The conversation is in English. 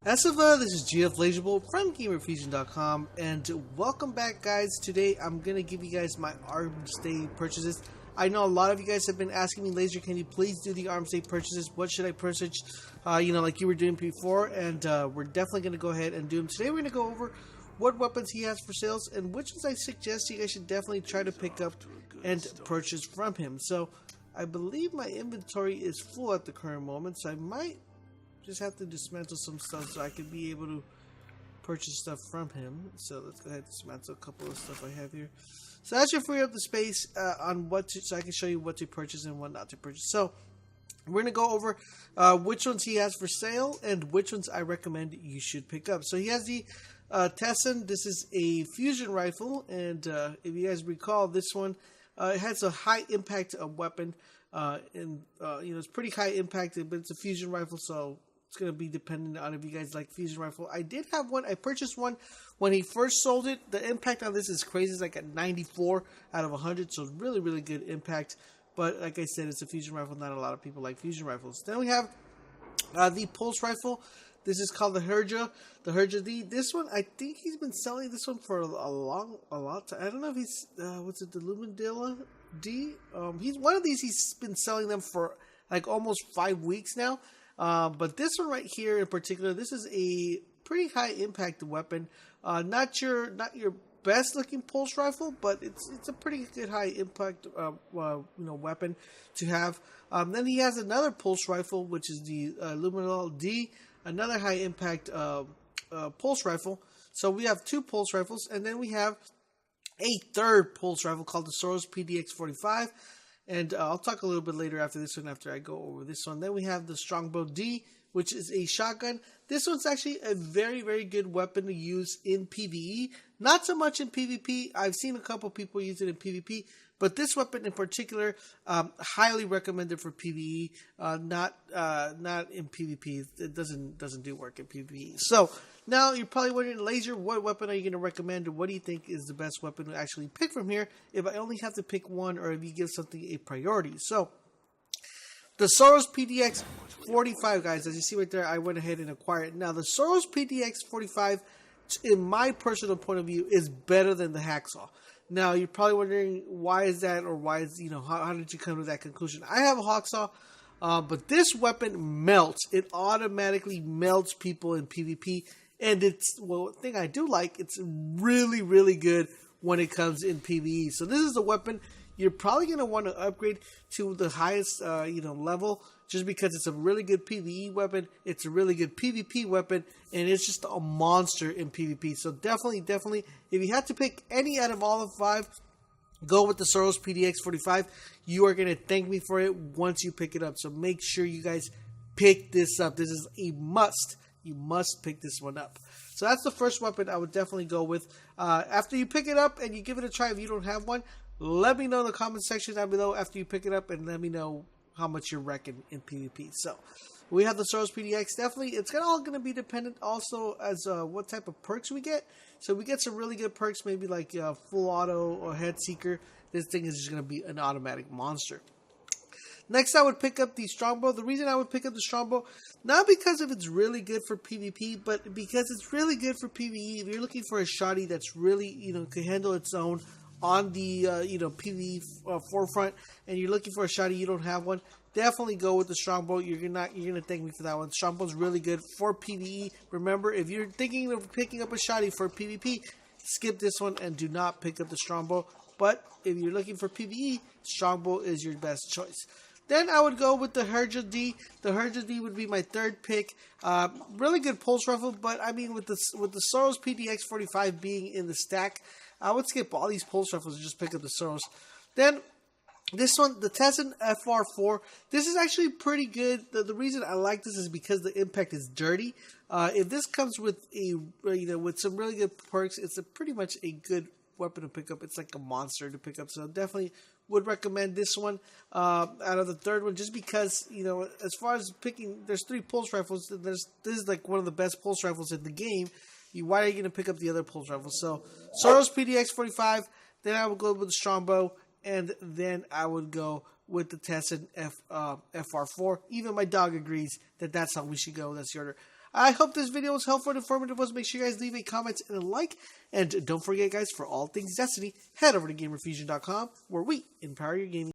This is GF Legible from GamerFusion.com, and welcome back, guys. Today I'm gonna give you guys my Arms Day purchases. I know a lot of you guys have been asking me, Laser, can you please do the Arms Day purchases? What should I purchase? Like you were doing before, and we're definitely gonna go ahead and do them today. We're gonna go over what weapons he has for sales and which ones I suggest you guys should definitely try to pick up and purchase from him. So I believe my inventory is full at the current moment, so I might just have to dismantle some stuff so I can be able to purchase stuff from him. So let's go ahead and dismantle a couple of stuff I have here. So that should free up the space on what to, so I can show you what to purchase and what not to purchase. So we're gonna go over which ones he has for sale and which ones I recommend you should pick up. So he has the Tessin. This is a fusion rifle, and if you guys recall, this one it has a high impact weapon, it's pretty high impact, but it's a fusion rifle, so it's going to be dependent on if you guys like fusion rifle. I did have one. I purchased one when he first sold it. The impact on this is crazy. It's like a 94 out of 100, so really, really good impact. But like I said, it's a fusion rifle. Not a lot of people like fusion rifles. Then we have the pulse rifle. This is called the Herja D. This one, I think he's been selling this one for a lot time. I don't know if he's, the Lumindilla D? He's one of these, he's been selling them for like almost 5 weeks now. But this one right here in particular, this is a pretty high impact weapon. Not your best looking pulse rifle, but it's a pretty good high impact weapon to have. Then he has another pulse rifle, which is the Luminol D, another high impact pulse rifle. So we have two pulse rifles, and then we have a third pulse rifle called the Soros PDX-45. And I'll talk a little bit later after this one, after I go over this one. Then we have the Strongbow D, which is a shotgun. This one's actually a very, very good weapon to use in PvE. Not so much in PvP. I've seen a couple people use it in PvP. But this weapon in particular, highly recommended for PvE, not in PvP. It doesn't do work in PvE. So now you're probably wondering, Laser, what weapon are you going to recommend, or what do you think is the best weapon to actually pick from here? If I only have to pick one, or if you give something a priority. So the Soros PDX-45, guys, as you see right there, I went ahead and acquired it. Now the Soros PDX-45, in my personal point of view, is better than the Hacksaw. Now, you're probably wondering, why is that, or why is, how did you come to that conclusion? I have a Hacksaw, but this weapon melts. It automatically melts people in PvP, and the thing I do like, it's really, really good when it comes in PvE. So this is a weapon you're probably going to want to upgrade to the highest, level, just because it's a really good PvE weapon, it's a really good PvP weapon, and it's just a monster in PvP. So definitely, if you had to pick any out of all of 5, go with the Soros PDX-45. You are going to thank me for it once you pick it up. So make sure you guys pick this up. This is a must. You must pick this one up. So that's the first weapon I would definitely go with. After you pick it up and you give it a try, if you don't have one, let me know in the comment section down below after you pick it up, and let me know how much you're wrecking in PvP. So we have the Soros PDX. Definitely, it's all going to be dependent also as what type of perks we get. So we get some really good perks, maybe like full auto or head seeker. This thing is just going to be an automatic monster. Next, I would pick up the Strongbow. The reason I would pick up the Strongbow, not because if it's really good for PvP, but because it's really good for PvE. If you're looking for a shotty that's really, can handle its own on the PvE forefront, and you're looking for a shotty, you don't have one, definitely go with the Strongbow. You're gonna thank me for that one. Strongbow's really good for PvE. Remember, if you're thinking of picking up a shotty for PvP, skip this one and do not pick up the Strongbow. But if you're looking for PvE, Strongbow is your best choice. Then I would go with the Herja D. The Herja D would be my third pick. Really good pulse rifle, but I mean, with the Soros PDX-45 being in the stack, I would skip all these pulse rifles and just pick up the Soros. Then this one, the Tessin FR4. This is actually pretty good. The reason I like this is because the impact is dirty. If this comes with with some really good perks, it's pretty much a good weapon to pick up. It's like a monster to pick up. So definitely would recommend this one out of the third one, just because, as far as picking, there's 3 pulse rifles. This is like one of the best pulse rifles in the game. Why are you going to pick up the other pulse rifles? So Soros PDX-45, then I would go with the Strongbow, and then I would go with the Tessin FR4. Even my dog agrees that that's how we should go. That's the order. I hope this video was helpful and informative. Make sure you guys leave a comment and a like. And don't forget, guys, for all things Destiny, head over to GamerFusion.com, where we empower your gaming.